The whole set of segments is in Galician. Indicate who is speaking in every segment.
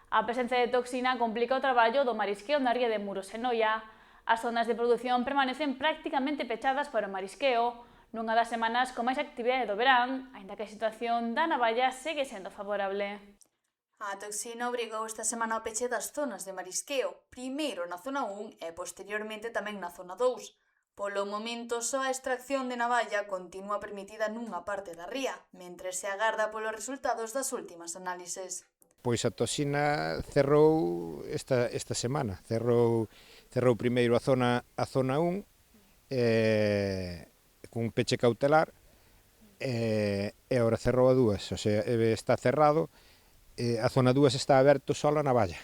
Speaker 1: A presenza de toxina complica o traballo do marisqueo na ría de Muros e Noia. As zonas de produción permanecen prácticamente pechadas para o marisqueo, nunha das semanas con máis actividade do verán, aínda que a situación da navalla segue sendo favorable.
Speaker 2: A toxina obrigou esta semana ao peche das zonas de marisqueo, primeiro na zona 1 e posteriormente tamén na zona 2. Polo momento, só a extracción de navalla continúa permitida nunha parte da ría, mentres se agarda polos resultados das últimas análises.
Speaker 3: Pois a toxina cerrou esta semana, cerrou primeiro a zona 1 con un peche cautelar e agora cerrou a 2, o sea, está cerrado, a zona 2 está aberto só a navalla.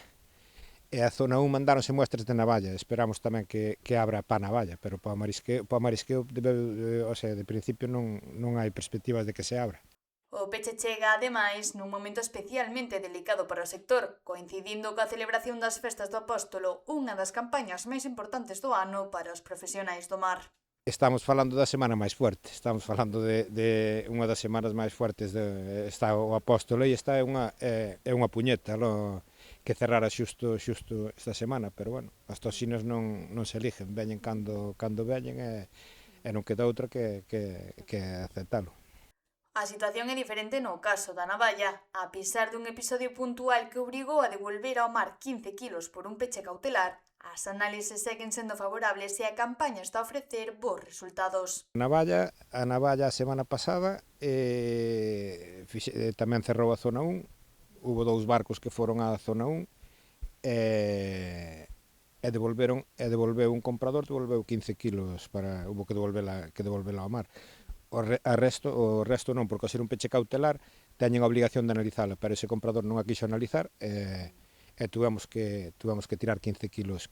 Speaker 3: E a zona 1 mandáronse muestras de navalla, esperamos tamén que abra pa navalla, pero para o marisqueo o sea, de principio non hai perspectivas de que se abra.
Speaker 2: O peche chega, ademais, nun momento especialmente delicado para o sector, coincidindo coa celebración das festas do Apóstolo, unha das campañas máis importantes do ano para os profesionais do mar.
Speaker 3: Estamos falando da semana máis fuerte, estamos falando de unha das semanas máis fuertes, está o Apóstolo e esta é unha puñeta que cerrara xusto esta semana, pero bueno, as toxinas non se eligen, veñen cando veñen e non queda outra que aceptalo.
Speaker 2: A situación é diferente no caso da navalla. A pesar dun episodio puntual que obrigou a devolver ao mar 15 kilos por un peche cautelar, as análises seguen sendo favorables e a campaña está a ofrecer bons resultados.
Speaker 3: A navalla a semana pasada tamén cerrou a zona 1, hubo 2 barcos que foron á zona 1 e devolveu un comprador, devolveu 15 kilos, hubo que devolvela ao mar. O resto non, porque ao ser un peche cautelar teñen a obligación de analizala, pero ese comprador non a quixo analizar e tuvemos que tirar 15 kilos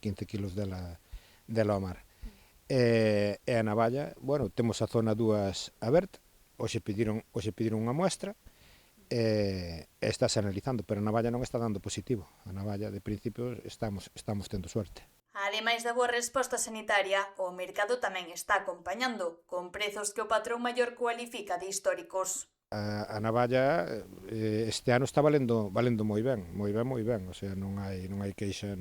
Speaker 3: dela ao mar. E a navalla, bueno, temos a zona 2 aberta, hoxe pediron unha muestra e estáse analizando, pero a navalla non está dando positivo. A navalla, de principio, estamos tendo suerte.
Speaker 2: Ademais da boa resposta sanitaria, o mercado tamén está acompañando, con prezos que o patrón maior cualifica de históricos.
Speaker 3: A navalla este ano está valendo moi ben, o sea, non hai queixa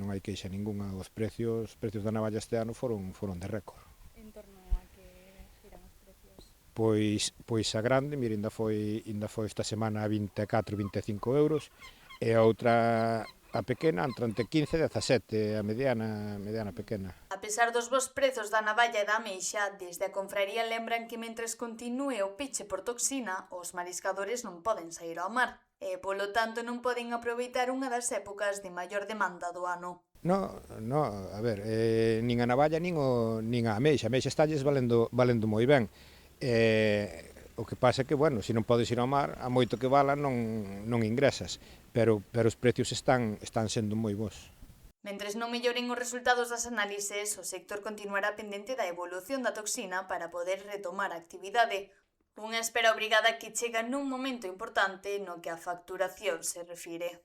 Speaker 3: ningunha. Os precios da navalla este ano foron de récord.
Speaker 1: En torno a que giran os precios?
Speaker 3: Pois a grande, mira, ainda foi esta semana a 24-25 euros, e a outra, a pequena, entre 15 e 17, a mediana pequena.
Speaker 2: A pesar dos bons prezos da navalla e da ameixa, desde a confraría lembran que mentres continúe o peche por toxina, os mariscadores non poden sair ao mar e, polo tanto, non poden aproveitar unha das épocas de maior demanda do ano.
Speaker 3: No, a ver, nin a navalla nin a ameixa estalles valendo moi ben. O que pasa é que, bueno, se non podes ir ao mar, a moito que vala non ingresas, pero os precios están sendo moi bons.
Speaker 2: Mentres non melloren os resultados das análises, o sector continuará pendente da evolución da toxina para poder retomar a actividade. Unha espera obrigada que chega nun momento importante no que a facturación se refire.